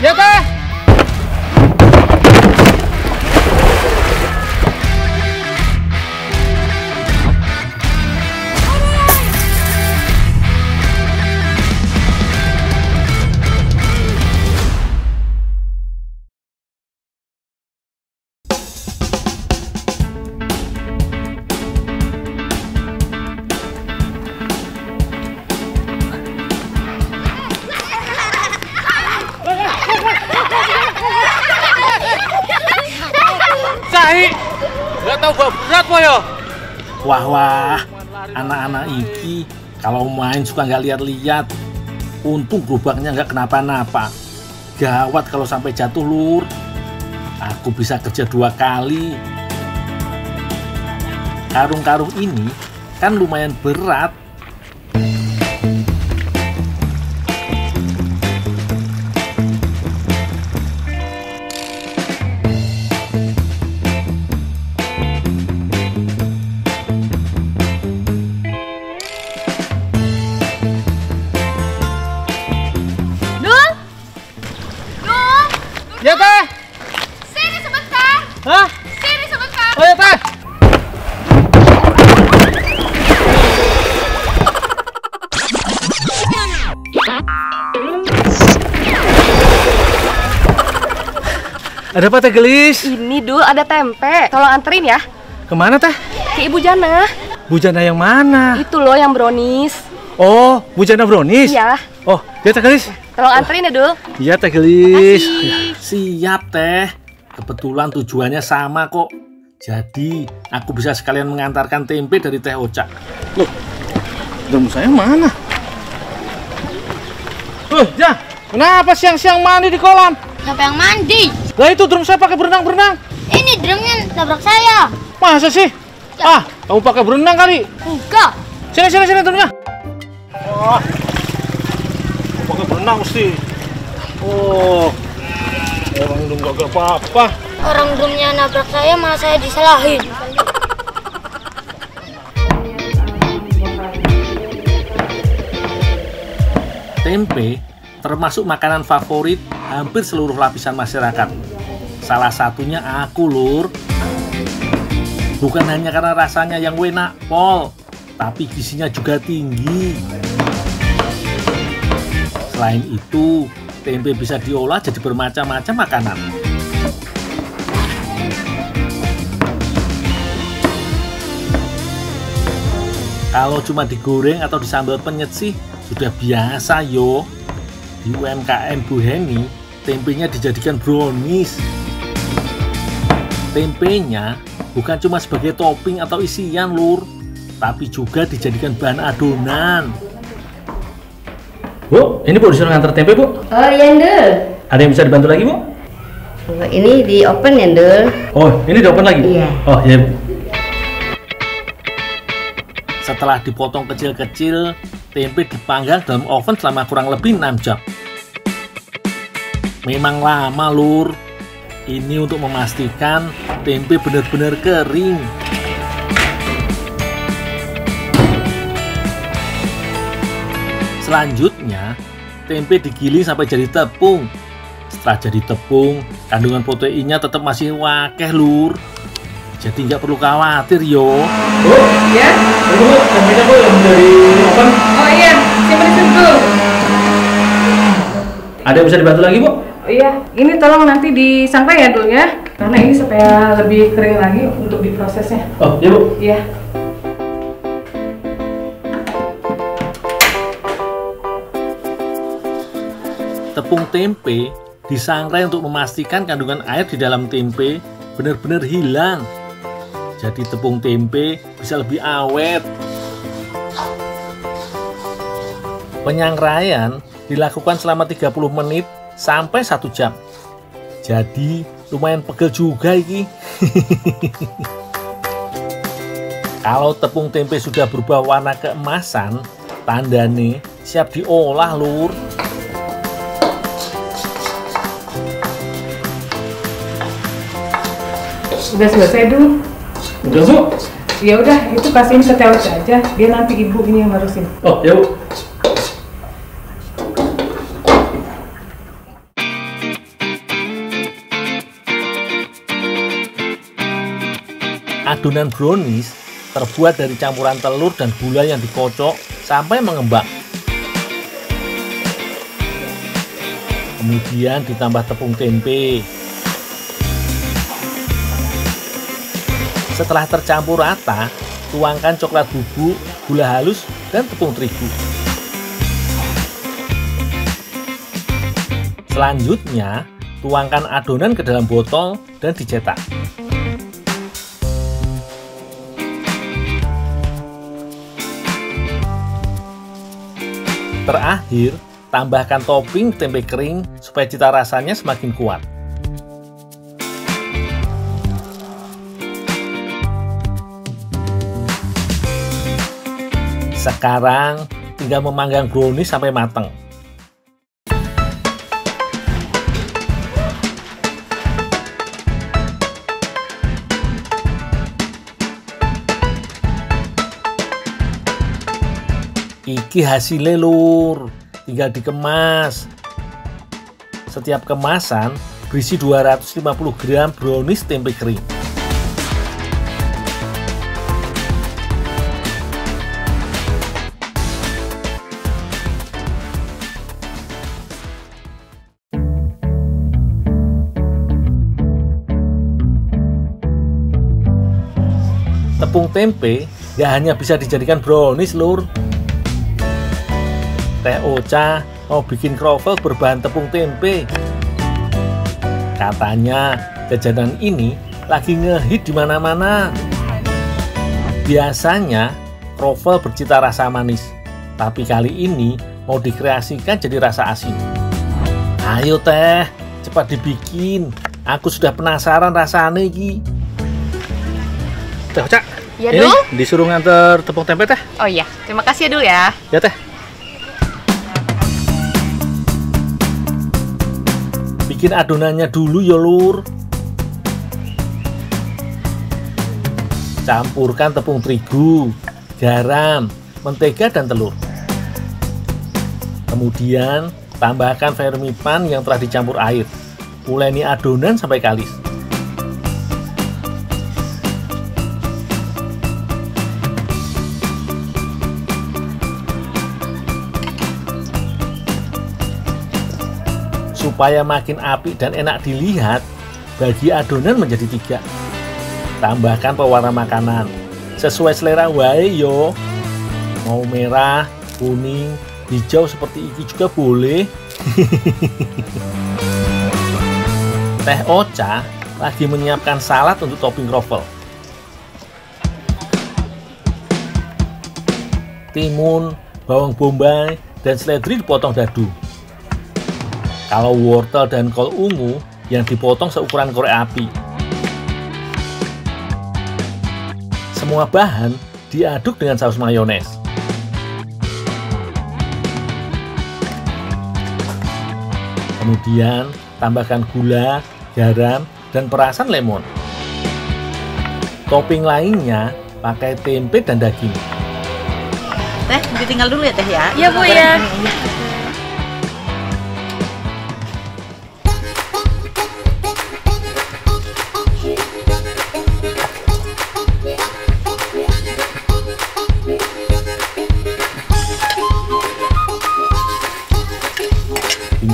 Ya teh. Cai, nggak tahu bawa berat po ya? Wah, anak-anak iki kalau main suka nggak lihat-lihat. Untung gerobaknya nggak kenapa-napa. Gawat kalau sampai jatuh, Lur. Aku bisa kerja 2 kali. Karung-karung ini kan lumayan berat. Ya teh. Sini sebentar. Hah? Sini sebentar. Oh ya teh. Ada apa teh Gelis? Ini Dul, ada tempe. Tolong anterin ya. Kemana teh? Ke Ibu Jana. Bu Jana yang mana? Itu loh yang brownies. Oh, Bu Jana brownies? Iya. Oh, ya teh Gelis. Tolong anterin ya Dul. Iya teh Gelis. Siap, Teh. Kebetulan tujuannya sama kok. Jadi, aku bisa sekalian mengantarkan tempe dari Teh Oca. Loh, drum saya mana? Ya, kenapa siang-siang mandi di kolam? Siapa yang mandi? Lah itu drum saya pakai berenang-berenang. Ini drumnya nabrak saya. Masa sih? Ya. Kamu pakai berenang kali? Enggak. Sini drumnya. Wah, pakai berenang mesti. Oh, orang drum gak apa-apa. Orang drumnya nabrak saya, malah saya disalahin. Tempe termasuk makanan favorit hampir seluruh lapisan masyarakat. Salah satunya aku, Lur. Bukan hanya karena rasanya yang enak, Pol, tapi gizinya juga tinggi. Selain itu, tempe bisa diolah jadi bermacam-macam makanan. Kalau cuma digoreng atau disambal penyet sih sudah biasa yo. Di UMKM Bu Heni, tempenya dijadikan brownies. Tempenya bukan cuma sebagai topping atau isian, Lur, tapi juga dijadikan bahan adonan. Bu, ini Bu disuruh nganter tempe, Bu. Oh iya, Ndul. Ada yang bisa dibantu lagi, Bu? Ini di open ya, Ndul. Oh, ini di open lagi? Iya. Oh, ya, Bu. Setelah dipotong kecil-kecil, tempe dipanggang dalam oven selama kurang lebih 6 jam. Memang lama, Lur. Ini untuk memastikan tempe benar-benar kering. Selanjutnya, tempe digiling sampai jadi tepung. Setelah jadi tepung, kandungan proteinnya tetap masih wakeh, Lur. Jadi nggak perlu khawatir, yo. Bu, Ya? Bu, tempenya Bu yang dari oven. Oh iya, simpen di situ. Ada yang bisa dibantu lagi, Bu? Oh iya, ini tolong nanti disangrai ya Dul ya. Karena ini supaya lebih kering lagi untuk diprosesnya. Oh, iya, Bu. Iya. Tepung tempe disangrai untuk memastikan kandungan air di dalam tempe benar-benar hilang. Jadi tepung tempe bisa lebih awet. Penyangraian dilakukan selama 30 menit sampai 1 jam. Jadi lumayan pegel juga iki. Kalau tepung tempe sudah berubah warna keemasan, tandane siap diolah, Lur. Udah selesai dulu. Udah, Bu. Ya udah, itu kasihin ke Teh Oca aja. Dia nanti ibu ini yang ngarusin. Oh, ya, Bu. Adonan brownies terbuat dari campuran telur dan gula yang dikocok sampai mengembang. Kemudian ditambah tepung tempe. Setelah tercampur rata, tuangkan coklat bubuk, gula halus, dan tepung terigu. Selanjutnya, tuangkan adonan ke dalam botol dan dicetak. Terakhir, tambahkan topping tempe kering supaya cita rasanya semakin kuat. Sekarang tinggal memanggang brownies sampai matang. Iki hasilnya lur, tinggal dikemas. Setiap kemasan berisi 250 gram brownies tempe kering. Tepung tempe gak hanya bisa dijadikan brownies lur. Teh Ocha mau bikin kroffel berbahan tepung tempe. Katanya jajanan ini lagi ngehit di mana-mana. Biasanya kroffel bercita rasa manis, tapi kali ini mau dikreasikan jadi rasa asin. Ayo teh, cepat dibikin. Aku sudah penasaran rasanya iki. Teh Ocha, Ya, ini Dul? disuruh nganter tepung tempe teh. Oh iya, terima kasih ya Dul ya. Ya teh. Bikin adonannya dulu ya lur. Campurkan tepung terigu, garam, mentega dan telur. Kemudian tambahkan vermipan yang telah dicampur air. Uleni adonan sampai kalis. Supaya makin apik dan enak dilihat, bagi adonan menjadi 3. Tambahkan pewarna makanan sesuai selera wae yo. Mau merah, kuning, hijau seperti ini juga boleh. Teh Ocha lagi menyiapkan salad untuk topping kroffel. Timun, bawang bombay, dan seledri dipotong dadu. Kalau wortel dan kol ungu yang dipotong seukuran korek api. Semua bahan diaduk dengan saus mayones. Kemudian tambahkan gula, garam, dan perasan lemon. Topping lainnya pakai tempe dan daging. Teh, ditinggal dulu ya teh ya. Iya Bu ya.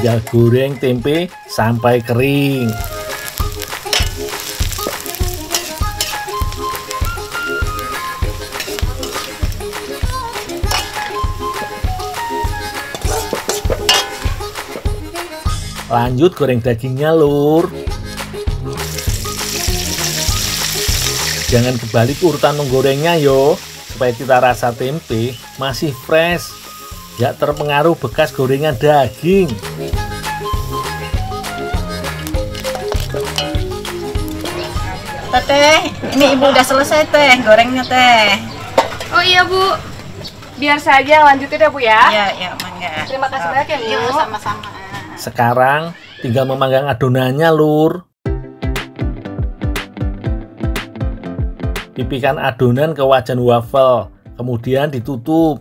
Tinggal goreng tempe sampai kering. Lanjut goreng dagingnya lur. Jangan kebalik urutan menggorengnya yo, supaya cita rasa tempe masih fresh, gak terpengaruh bekas gorengan daging. Teh, ini ibu udah selesai teh, gorengnya teh. Oh iya Bu, biar saja lanjutin ya Bu ya. Iya, mangga. Terima kasih banyak ya Bu. Iya, sama-sama. Sekarang tinggal memanggang adonannya lur. Pipihkan adonan ke wajan wafel, kemudian ditutup.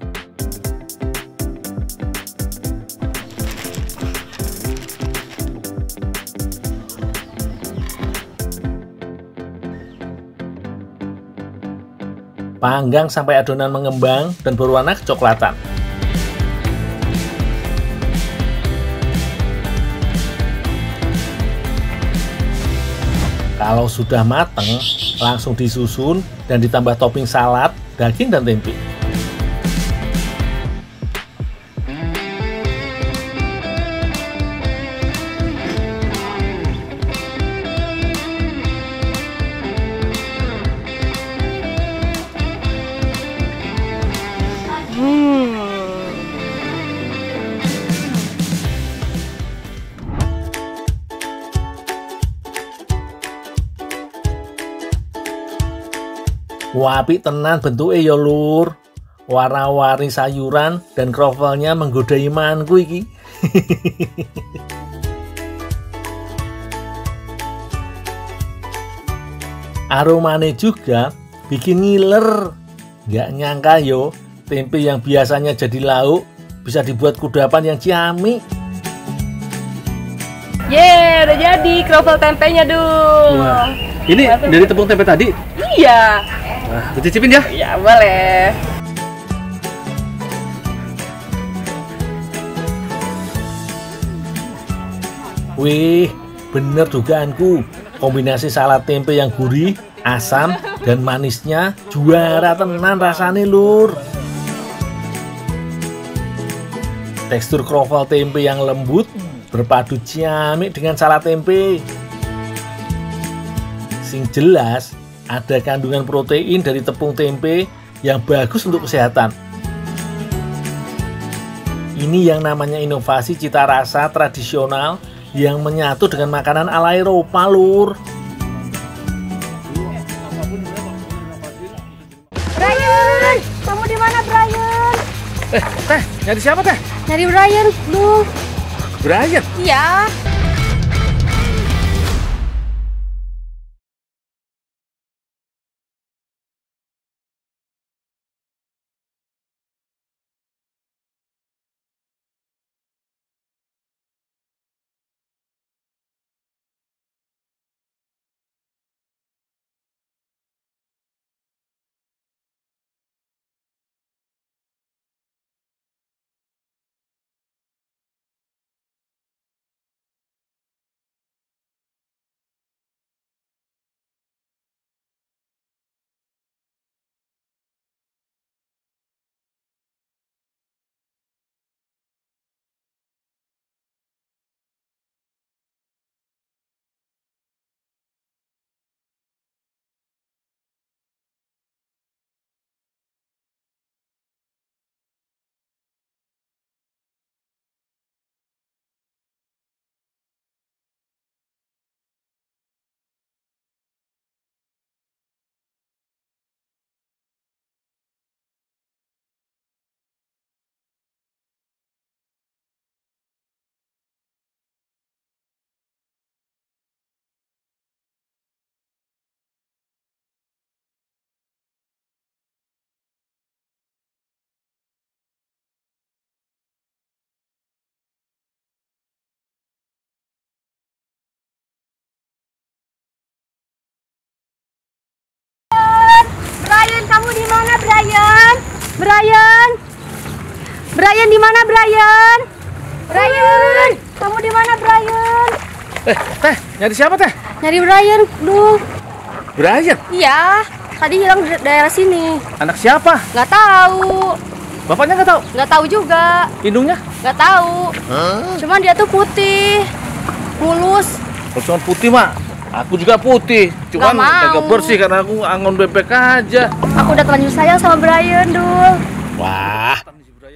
Panggang sampai adonan mengembang dan berwarna kecoklatan. Kalau sudah mateng, langsung disusun dan ditambah topping salad, daging, dan tempe. Apik tenan bentuke ya lur. Warna-warni sayuran dan krovelnya menggoda imanku iki. Aromane juga bikin ngiler. Nggak nyangka yo, tempe yang biasanya jadi lauk bisa dibuat kudapan yang ciamik. Yeay, udah jadi kroffel tempenya, Dul. Wah, ini dari tepung tempe tadi? Iya. Nah, dicicipin ya? Ya, boleh. Wih, bener dugaanku. Kombinasi salad tempe yang gurih, asam, dan manisnya juara tenan rasane lur. Tekstur kroffel tempe yang lembut berpadu ciamik dengan salad tempe. Sing jelas ada kandungan protein dari tepung tempe yang bagus untuk kesehatan. Ini yang namanya inovasi cita rasa tradisional yang menyatu dengan makanan ala Eropa, lur. Brian, kamu di mana, Brian? Teh, nyari siapa teh? Nyari Brian, Dul. Brian. Iya. Brian, kamu di mana, Brian? Brian. Brian di mana, Brian? Brian, kamu di mana, Brian? Teh, nyari siapa teh? Nyari Brian, Dul. Brian. Iya, tadi hilang di daerah sini. Anak siapa? Nggak tahu. Bapaknya nggak tahu? Nggak tahu juga. Hidungnya? Nggak tahu. Cuman dia tuh putih, mulus. Kalau cuma putih mah, aku juga putih. Cuman Nggak mau. agak bersih karena aku angon bebek aja. Aku udah terlanjur sayang sama Brian, Dul. Wah,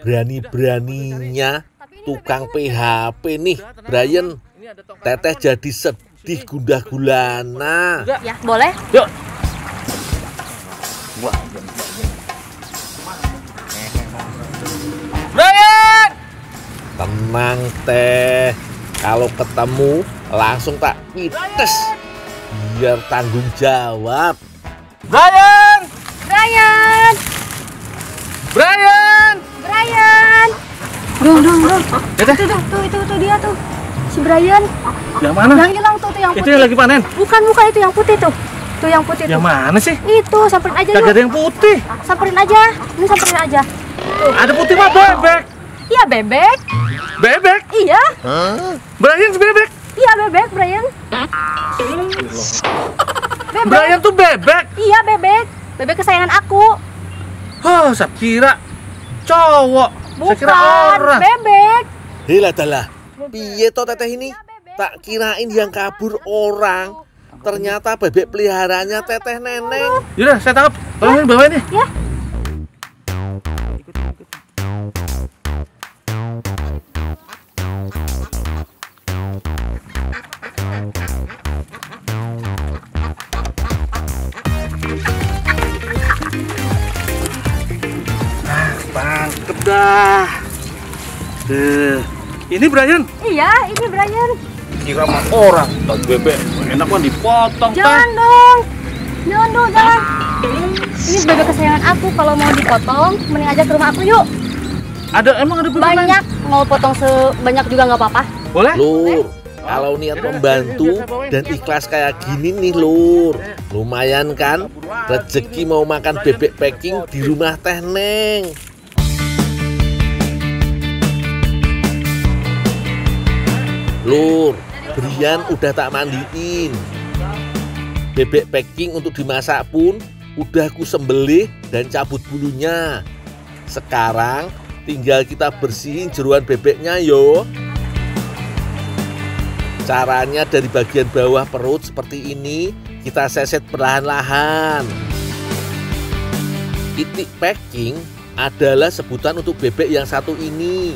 berani-beraninya tukang PHP nih, Brian. Teteh jadi sedih gundah gulana. Ya, boleh? Yuk. Brian! Tenang teh, kalau ketemu langsung tak pites, biar tanggung jawab. Brian! Brian! Brian! Brian! Dul. Ya, Teh. Itu dia tuh. Si Brian. Yang mana? Yang hilang tuh yang Itu putih. yang lagi panen. Bukan itu yang putih tuh. Tuh yang putih Yang tuh. mana sih? Itu, samperin aja Kagak yuk. ada yang putih. Samperin aja. Ini samperin aja. Ada putih mah bebek. Iya, bebek. Bebek? Iya. Brian bebek. Iya, bebek, Brian. Bebek. Brian tuh bebek. Iya, bebek. Bebek kesayangan aku. Hah, saya kira cowok. Saya kira Bukan, orang. bebek. Hela dalah, piye to teteh ini? Tak kirain yang kabur orang. Ternyata bebek peliharaannya teteh Neneng. Yaudah, saya tangkap. Tolongin bawain nih. Ya. Tangkep dah. Ini Brian. Iya, ini Brian. Kira mah orang. Tak bebek. Enak kan dipotong. Jangan dong. Jangan dong, jangan. Ini bebek kesayangan aku. Kalau mau dipotong, mending aja ke rumah aku yuk. Emang ada bebek lain? Banyak. Mau potong sebanyak juga nggak apa-apa. Boleh? Lur, kalau niat membantu dan ikhlas kayak gini nih Lur, lumayan kan? Rezeki mau makan bebek packing di rumah teh Neng. Lur, Brian udah tak mandiin. Bebek packing untuk dimasak pun udah ku sembelih dan cabut bulunya. Sekarang tinggal kita bersihin jeruan bebeknya yo. Caranya dari bagian bawah perut seperti ini, kita seset perlahan-lahan. Itik packing adalah sebutan untuk bebek yang satu ini.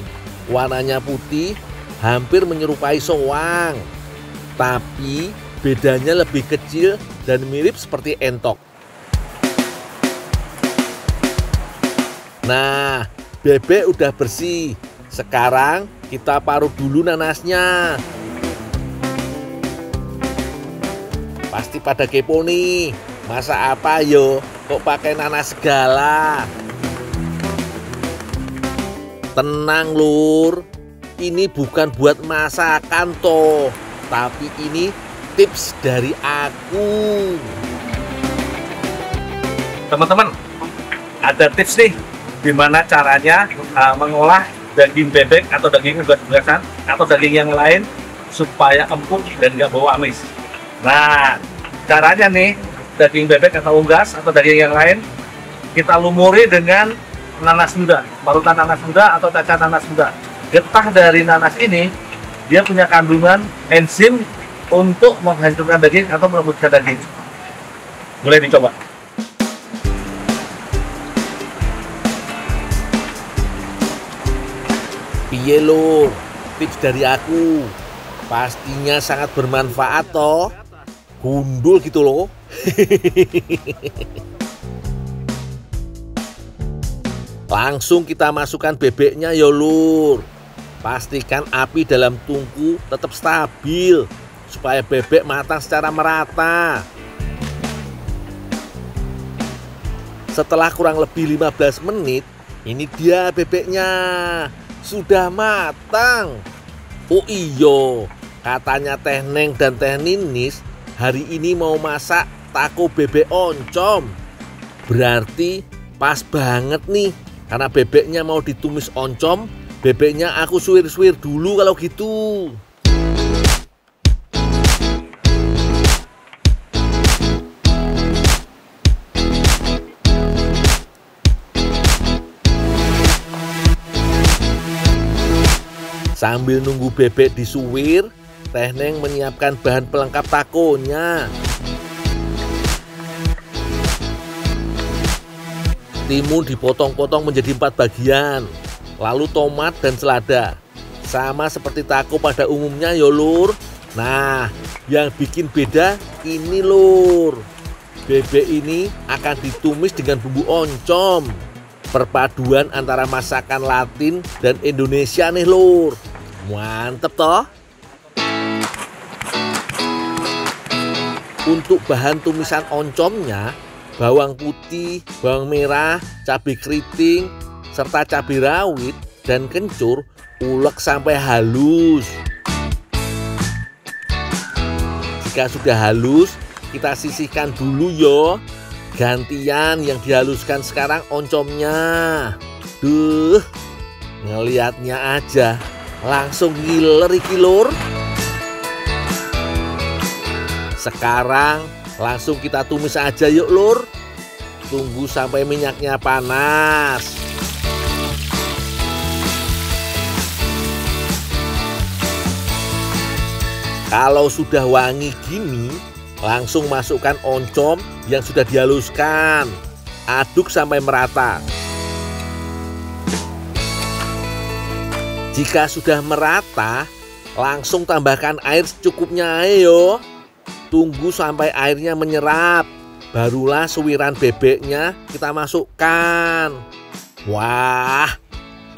Warnanya putih, hampir menyerupai soang. Tapi bedanya lebih kecil dan mirip seperti entok. Nah, bebek udah bersih. Sekarang kita parut dulu nanasnya. Pasti pada kepo nih, masak apa yo? Kok pakai nanas segala? Tenang Lur, ini bukan buat masakan toh, tapi ini tips dari aku. Teman-teman, ada tips nih gimana caranya mengolah daging bebek atau daging unggas-unggasan atau daging yang lain supaya empuk dan nggak bau amis. Nah, caranya nih daging bebek atau unggas atau daging yang lain kita lumuri dengan nanas muda, parutan nanas muda atau caca nanas muda. Getah dari nanas ini dia punya kandungan enzim untuk menghancurkan daging atau melembutkan daging. Boleh dicoba. Piye Lur, tips dari aku pastinya sangat bermanfaat toh. Gundul gitu loh. Langsung kita masukkan bebeknya ya Lur. Pastikan api dalam tungku tetap stabil supaya bebek matang secara merata. Setelah kurang lebih 15 menit, ini dia bebeknya sudah matang. Oh iyo, katanya Teh Neng dan Teh Ninis hari ini mau masak taco bebek oncom. Berarti pas banget nih, karena bebeknya mau ditumis oncom. Bebeknya aku suwir-suwir dulu kalau gitu. Sambil nunggu bebek disuwir, Teh Neng menyiapkan bahan pelengkap takonya. Timun dipotong-potong menjadi 4 bagian, lalu tomat dan selada. Sama seperti taco pada umumnya ya Lur. Nah, yang bikin beda ini Lur. Bebek ini akan ditumis dengan bumbu oncom. Perpaduan antara masakan Latin dan Indonesia nih Lur. Mantep toh. Untuk bahan tumisan oncomnya, bawang putih, bawang merah, cabai keriting, serta cabai rawit dan kencur ulek sampai halus. Jika sudah halus, kita sisihkan dulu yo. Gantian yang dihaluskan sekarang oncomnya. Duh, ngelihatnya aja langsung ngiler iki lur. Sekarang langsung kita tumis aja yuk lur. Tunggu sampai minyaknya panas. Kalau sudah wangi gini, langsung masukkan oncom yang sudah dihaluskan. Aduk sampai merata. Jika sudah merata, langsung tambahkan air secukupnya ayo. Tunggu sampai airnya menyerap. Barulah suwiran bebeknya kita masukkan. Wah,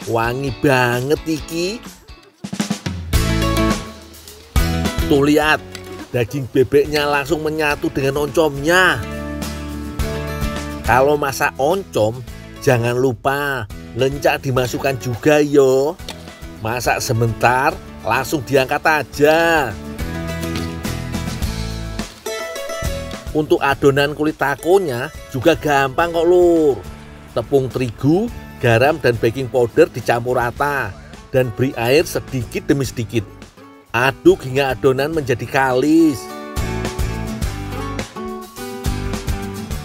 wangi banget iki. Tuh lihat, daging bebeknya langsung menyatu dengan oncomnya. Kalau masak oncom, jangan lupa lencak dimasukkan juga yo. Masak sebentar, langsung diangkat aja. Untuk adonan kulit takonya juga gampang kok lur. Tepung terigu, garam dan baking powder dicampur rata dan beri air sedikit demi sedikit. Aduk hingga adonan menjadi kalis.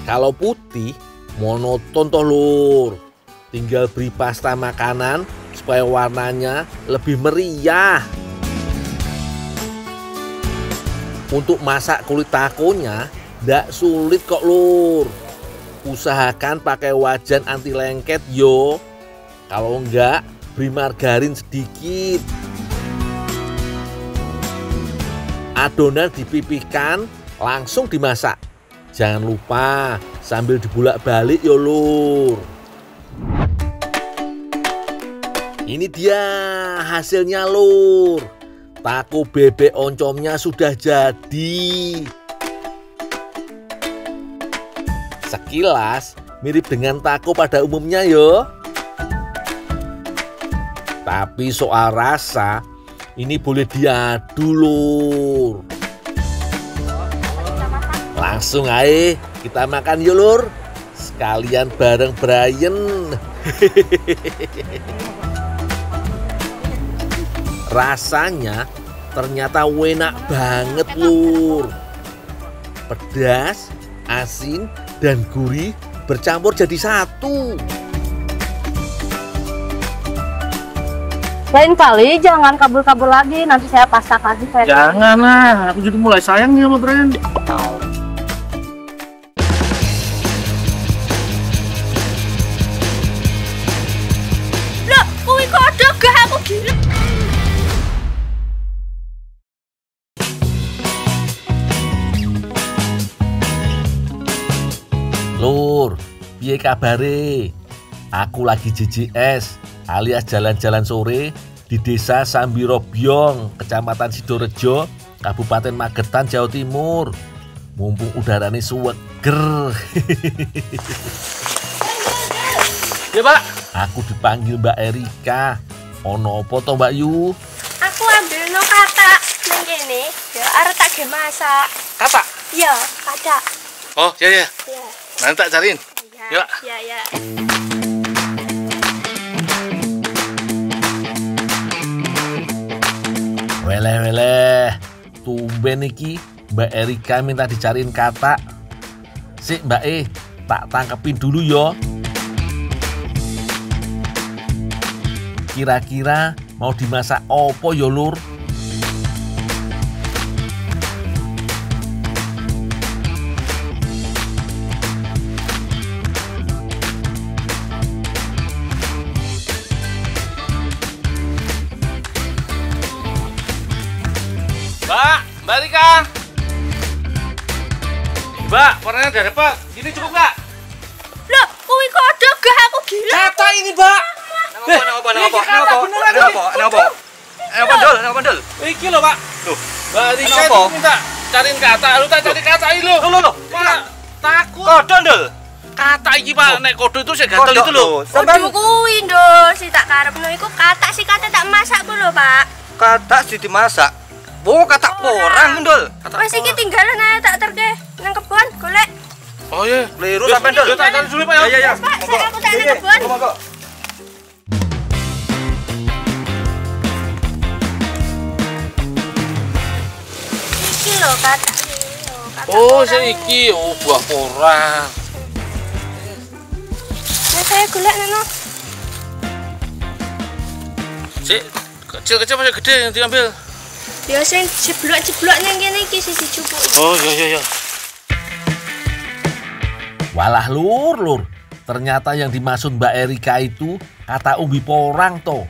Kalau putih, monoton toh lur. Tinggal beri pasta makanan supaya warnanya lebih meriah. Untuk masak kulit takonya, tidak sulit kok lur. Usahakan pakai wajan anti lengket yo. Kalau enggak, beri margarin sedikit. Adonan dipipihkan, langsung dimasak. Jangan lupa sambil dibolak-balik yo lur. Ini dia hasilnya lur. Taco bebek oncomnya sudah jadi. Sekilas mirip dengan taco pada umumnya yo. Tapi soal rasa, ini boleh diadu lur. Langsung aja kita makan yuk lur. Sekalian bareng Brian. Rasanya ternyata enak banget lur. Pedas, asin, dan gurih bercampur jadi satu. Lain kali jangan kabur-kabur lagi, nanti saya pasak lagi. Jangan lah, aku jadi mulai sayang nih sama Brian. Loh, kuwi kodok gak aku gila. Lur, piye kabare? Aku lagi JJS alias jalan-jalan sore di Desa Sambirobyong, Kecamatan Sidorejo, Kabupaten Magetan, Jawa Timur. Mumpung udaranya seger. Ya Pak. Aku dipanggil Mbak Erika. Ono apa to Mbak Yu? Aku ambil no kata nang kene, ya arep tak ge masak. Kata? Iya, kata. Oh, ya. Iya. Nanti tak cariin. Iya. Yuk. Iya. Weleh, tumben iki Mbak Erika minta dicariin kata. Sik Mbak tak tangkepin dulu yo. Kira-kira mau dimasak opo yo lur? Mbak Rika. Mbak, warnanya udah dapat. Ini cukup nggak? Loh, kuwi kodok gak aku gila. Kata ini, Mbak. Kenapa, Dol? Iki lho, Pak. Loh, Mbak Rika itu minta cariin kata. Lu tak cari kata ini lho. Loh. Pak, takut. Kodok, Dol. Kata iki, Pak. Nek kodo itu saya gatel itu lho. Kodok kuwi, Ndul. Si tak karepno iku kata si kata tak masak ku lho, Pak. Kata sih dimasak. Oh, katak porang, Dul. Wes iki tinggalan ae tak terke nang kebon golek. Oh iya. Keliru sampean, Dul. Yo tak cari dulu Pak ya. Ya. Pak, saya aku tak nang kebon. Monggo. Iki lho katak. Oh, seiki buah porang. Nah, saya golek neno. Sik, kecil-kecil masih gede yang diambil. Ya sing jeblok-jeblok nang kene iki sing dicupuk. Oh iya. Walah lur, ternyata yang dimaksud Mbak Erika itu kata umbi porang toh.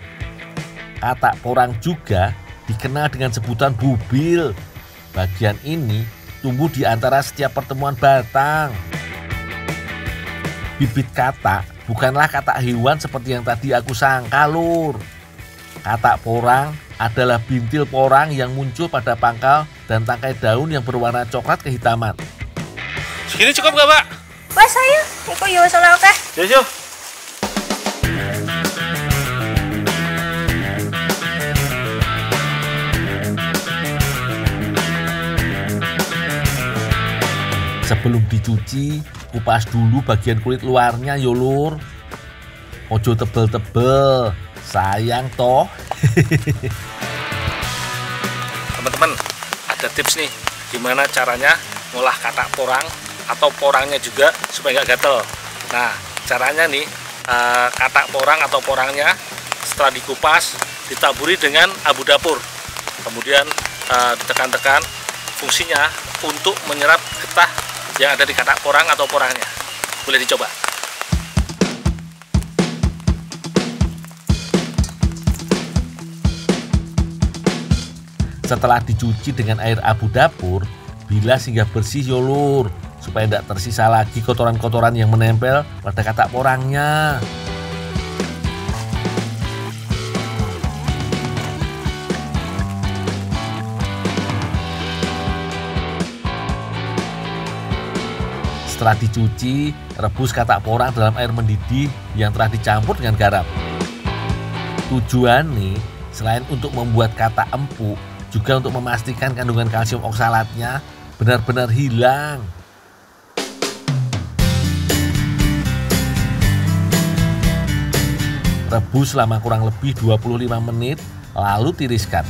Kata porang juga dikenal dengan sebutan bubil. Bagian ini tumbuh di antara setiap pertemuan batang. Bibit katak bukanlah katak hewan seperti yang tadi aku sangka lur. Katak porang adalah bintil porang yang muncul pada pangkal dan tangkai daun yang berwarna coklat kehitaman. Segini cukup nggak Pak? Wes ayo, iku yo salah akeh. Yo. Sebelum dicuci, kupas dulu bagian kulit luarnya yo lur. Ojo tebel-tebel, sayang toh. Teman-teman, ada tips nih gimana caranya ngolah katak porang atau porangnya juga supaya nggak gatel. Nah, caranya nih katak porang atau porangnya setelah dikupas ditaburi dengan abu dapur, kemudian ditekan-tekan. Fungsinya untuk menyerap getah yang ada di katak porang atau porangnya. Boleh dicoba. Setelah dicuci dengan air abu dapur, bilas hingga bersih yo lur, supaya tidak tersisa lagi kotoran-kotoran yang menempel pada katak porangnya. Setelah dicuci, rebus katak porang dalam air mendidih yang telah dicampur dengan garam. Tujuan nih, selain untuk membuat katak empuk, juga untuk memastikan kandungan kalsium oksalatnya benar-benar hilang. Rebus selama kurang lebih 25 menit, lalu tiriskan.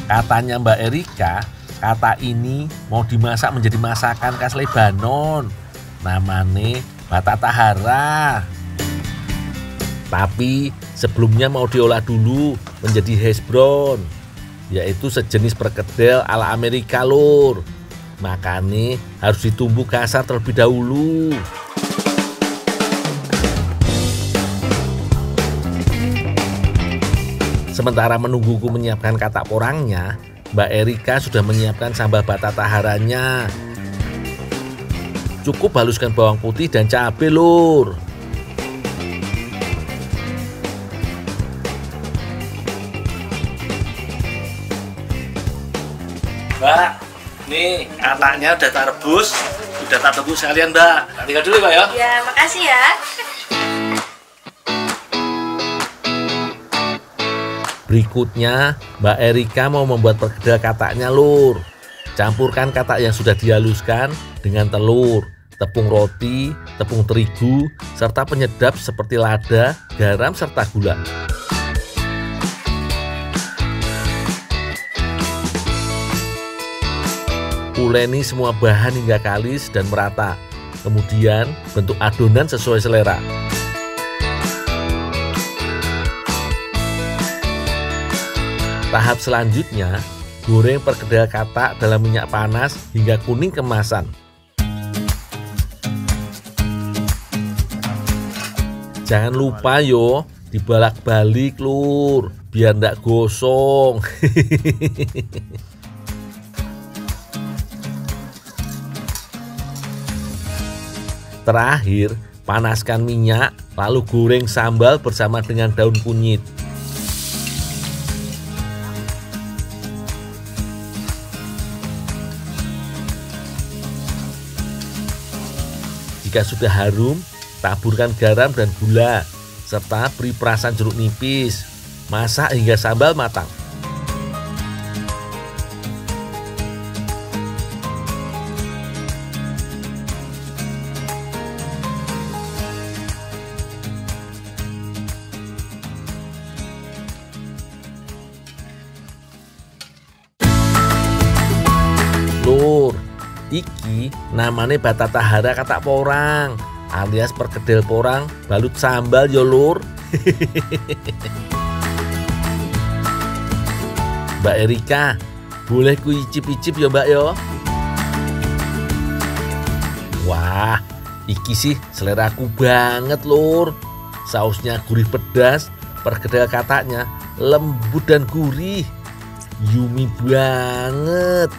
Katanya Mbak Erika, kata ini mau dimasak menjadi masakan khas Lebanon. Namanya batatahara. Tapi sebelumnya mau diolah dulu menjadi hash brown, yaitu sejenis perkedel ala Amerika lur. Makanya harus ditumbuk kasar terlebih dahulu. Sementara menungguku menyiapkan katak porangnya, Mbak Erika sudah menyiapkan sambal batataharanya. Cukup haluskan bawang putih dan cabai lur. Mbak, nih kataknya udah tak rebus, udah tak tebus sekalian Mbak. Tak tinggal dulu Mbak ya. Ya, makasih ya. Berikutnya, Mbak Erika mau membuat perkedel kataknya lur. Campurkan katak yang sudah dihaluskan dengan telur, tepung roti, tepung terigu, serta penyedap seperti lada, garam, serta gula. Uleni semua bahan hingga kalis dan merata. Kemudian bentuk adonan sesuai selera. Tahap selanjutnya, goreng perkedel katak dalam minyak panas hingga kuning kemasan. Jangan lupa yo, dibalak-balik lur, biar ndak gosong. Terakhir, panaskan minyak, lalu goreng sambal bersama dengan daun kunyit. Jika sudah harum, taburkan garam dan gula, serta beri perasan jeruk nipis. Masak hingga sambal matang. Lur, iki namanya batatahara katak porang, alias perkedel porang balut sambal yo lur. Mbak Erika, boleh ku icip-icip ya mbak yo? Wah, iki sih seleraku banget lur. Sausnya gurih pedas, perkedel kataknya lembut dan gurih. Yummy banget.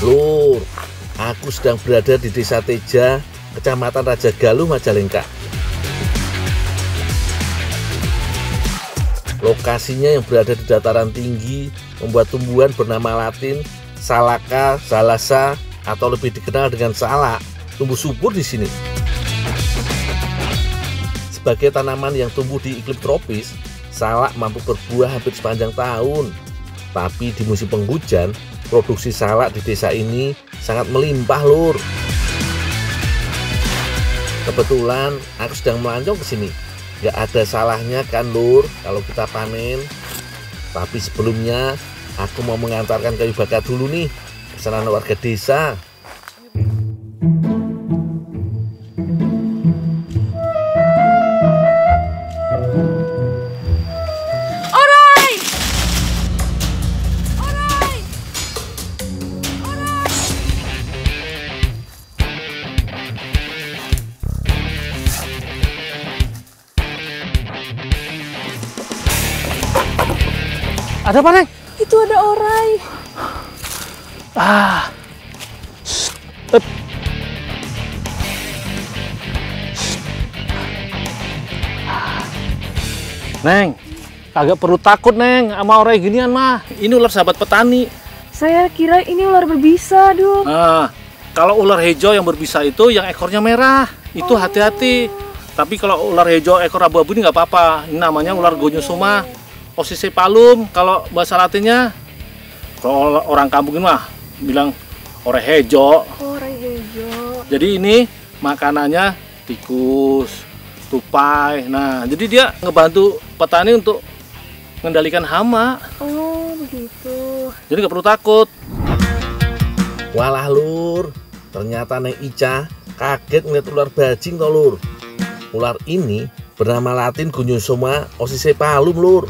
Lur, aku sedang berada di Desa Teja, Kecamatan Raja Galuh, Majalengka. Lokasinya yang berada di dataran tinggi membuat tumbuhan bernama latin Salaka zalasa atau lebih dikenal dengan salak tumbuh subur di sini. Sebagai tanaman yang tumbuh di iklim tropis, salak mampu berbuah hampir sepanjang tahun. Tapi di musim penghujan, produksi salak di desa ini sangat melimpah lur. Kebetulan aku sedang melancong ke sini. Gak ada salahnya kan lur kalau kita panen. Tapi sebelumnya aku mau mengantarkan kayu bakar dulu nih pesanan warga desa. Ada apa, Neng? Itu ada orai. Ah. Neng, kagak perlu takut, Neng, sama orai ginian mah. Ini ular sahabat petani. Saya kira ini ular berbisa, Dul. Nah, kalau ular hijau yang berbisa itu yang ekornya merah. Itu hati-hati. Tapi kalau ular hijau ekor abu-abu ini nggak apa-apa. Ini namanya ular gonyosoma ossicepalum kalau bahasa latinnya. Kalau orang kampung ini mah bilang orai hijau. Orai hijau. Jadi ini makanannya tikus, tupai. Nah, jadi dia ngebantu petani untuk mengendalikan hama. Oh, begitu. Jadi nggak perlu takut. Walah lur, ternyata Neng Ica kaget ngeliat ular bajing toh lur. Ular ini bernama latin Gonyosoma ossicepalum lur.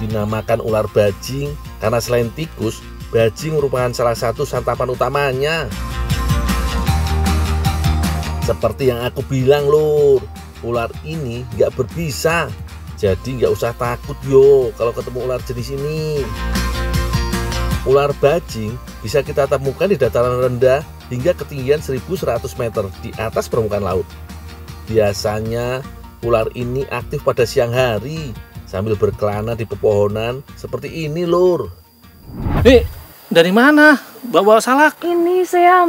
Dinamakan ular bajing karena selain tikus, bajing merupakan salah satu santapan utamanya. Seperti yang aku bilang lur, ular ini nggak berbisa, jadi nggak usah takut yo kalau ketemu ular jenis ini. Ular bajing bisa kita temukan di dataran rendah hingga ketinggian 1100 meter di atas permukaan laut. Biasanya ular ini aktif pada siang hari sambil berkelana di pepohonan seperti ini lur. Nih, dari mana? Bawa salak? Ini saya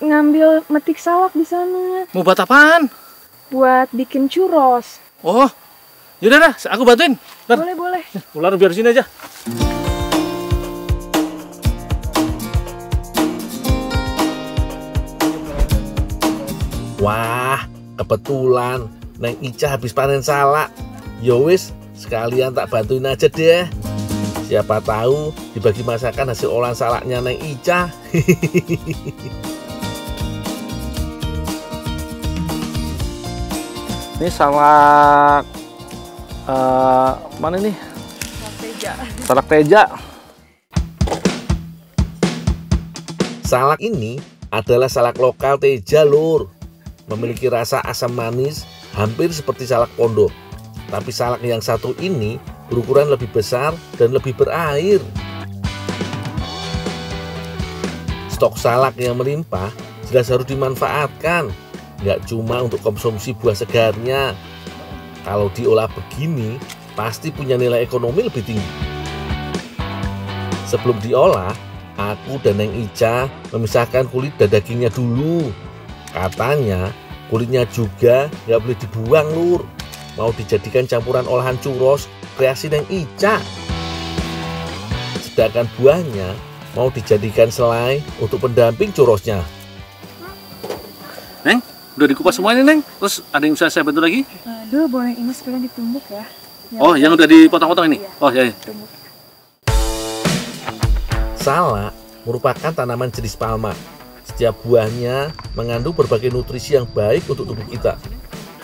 ngambil metik salak di sana. Mau buat apaan? Buat bikin churros. Oh, yaudah dah, aku bantuin. Bentar. Boleh. Ular biar sini aja. Wah, kebetulan Neng Ica habis panen salak. Yowis, sekalian tak bantuin aja deh. Siapa tahu dibagi masakan hasil olahan salaknya Neng Ica. Ini salak mana nih? Salak teja. Salak ini adalah salak lokal Teja lur. memiliki rasa asam manis hampir seperti salak pondok. Tapi salak yang satu ini berukuran lebih besar dan lebih berair. Stok salak yang melimpah jelas harus dimanfaatkan, nggak cuma untuk konsumsi buah segarnya. Kalau diolah begini, pasti punya nilai ekonomi lebih tinggi. Sebelum diolah, aku dan Neng Ica memisahkan kulit dan dagingnya dulu. Katanya kulitnya juga nggak boleh dibuang, Lur. Mau dijadikan campuran olahan churros kreasi Neng Ica. Sedangkan buahnya mau dijadikan selai untuk pendamping churrosnya. Neng, udah dikupas semuanya, Neng? Terus ada yang bisa saya bantu lagi? Aduh, boleh ini sekalian ditumbuk ya. Oh, yang udah dipotong-potong ini? Oh, ya. Salak merupakan tanaman jenis palma. Setiap buahnya mengandung berbagai nutrisi yang baik untuk tubuh kita,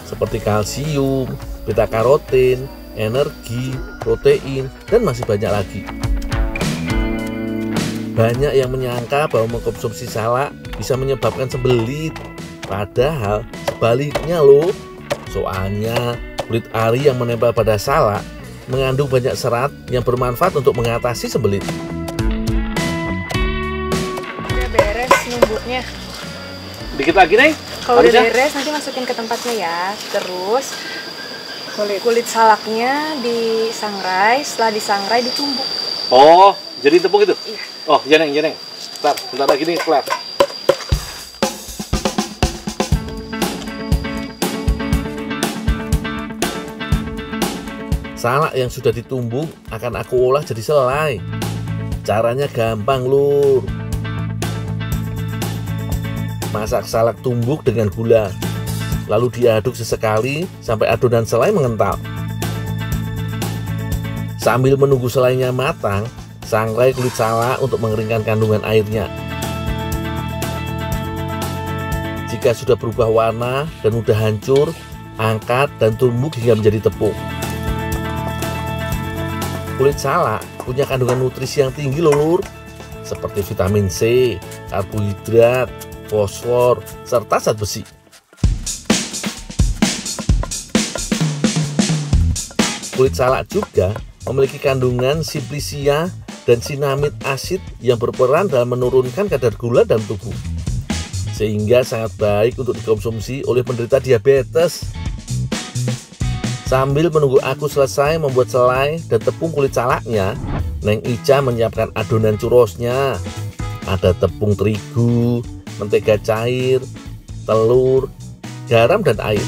seperti kalsium, beta-karotin, energi, protein, dan masih banyak lagi. Banyak yang menyangka bahwa mengkonsumsi salak bisa menyebabkan sembelit. Padahal sebaliknya loh. Soalnya kulit ari yang menempel pada salak mengandung banyak serat yang bermanfaat untuk mengatasi sembelit. Udah beres numbuknya. Dikit lagi, Neng. Kalau udah beres nanti masukin ke tempatnya ya. Terus kulit salaknya disangrai, setelah disangrai ditumbuk. Oh, jadi tepung itu? Iya. Oh, iya, Neng, iya, Neng. Bentar lagi nih, kelar. Salak yang sudah ditumbuk akan aku olah jadi selai. Caranya gampang, Lur. Masak salak tumbuk dengan gula, lalu diaduk sesekali sampai adonan selai mengental. Sambil menunggu selainya matang, sangrai kulit salak untuk mengeringkan kandungan airnya. Jika sudah berubah warna dan mudah hancur, angkat dan tumbuk hingga menjadi tepung. Kulit salak punya kandungan nutrisi yang tinggi loh, Lur, seperti vitamin C, karbohidrat, fosfor, serta zat besi. Kulit salak juga memiliki kandungan simplicia dan sinamid asid yang berperan dalam menurunkan kadar gula dalam tubuh, sehingga sangat baik untuk dikonsumsi oleh penderita diabetes. Sambil menunggu aku selesai membuat selai dan tepung kulit salaknya, Neng Ica menyiapkan adonan churrosnya. Ada tepung terigu, mentega cair, telur, garam, dan air.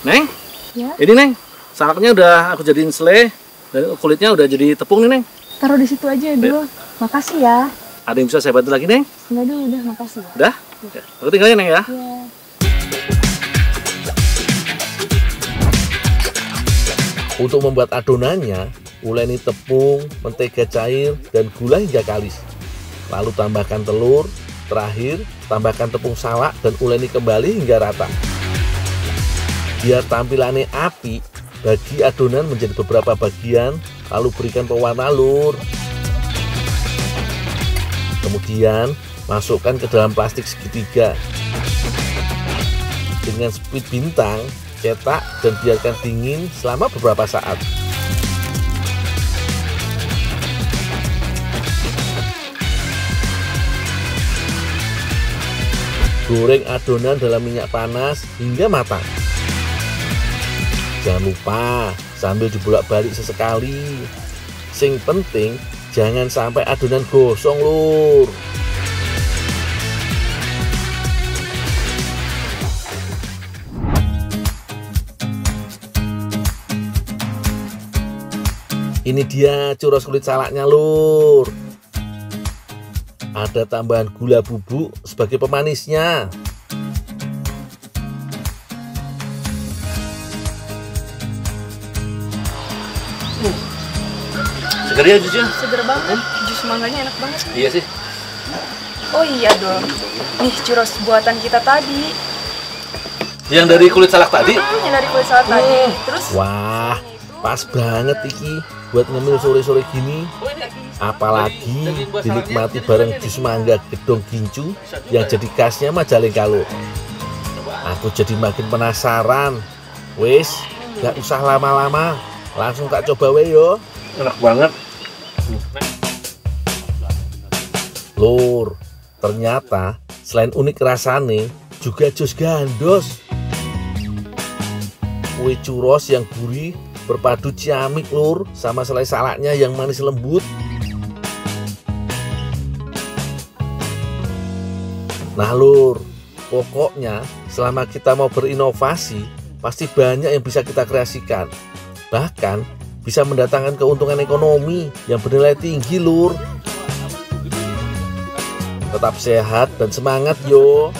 Neng, Ya. ini, Neng, salaknya udah aku jadiin selai dan kulitnya udah jadi tepung nih, Neng. Taruh di situ aja dulu. Makasih ya. Ada yang bisa saya bantu lagi, Neng? Enggak dulu, udah makasih ya. Udah? Ya. Aku tinggalin, Neng, ya. Ya. Untuk membuat adonannya, uleni tepung, mentega cair, dan gula hingga kalis. Lalu tambahkan telur, terakhir tambahkan tepung salak dan uleni kembali hingga rata. Biar tampilannya api, bagi adonan menjadi beberapa bagian, lalu berikan pewarna, Lur. Kemudian masukkan ke dalam plastik segitiga. Dengan speed bintang, cetak dan biarkan dingin selama beberapa saat. Goreng adonan dalam minyak panas hingga matang. Jangan lupa sambil dibolak-balik sesekali. Sing penting jangan sampai adonan gosong, Lur. Ini dia churros kulit salaknya, Lur. Ada tambahan gula bubuk sebagai pemanisnya. Segar ya jusnya? Seger banget. Jus mangganya enak banget. Iya sih. Oh iya dong. Nih churros buatan kita tadi. Yang dari kulit salak tadi? Yang dari kulit salak tadi. Terus Wah, pas banget iki buat ngemil sore-sore gini. Apalagi dinikmati bareng jus mangga gedong gincu yang jadi khasnya Majalengka lur. Aku jadi makin penasaran. Wis, gak usah lama-lama, langsung tak coba we yo. Enak banget. Lur, ternyata selain unik rasane juga jus gandos. Kue churros yang gurih berpadu ciamik lur, sama selai salaknya yang manis lembut. Nah lur, pokoknya selama kita mau berinovasi pasti banyak yang bisa kita kreasikan. Bahkan bisa mendatangkan keuntungan ekonomi yang bernilai tinggi lur. Tetap sehat dan semangat yo.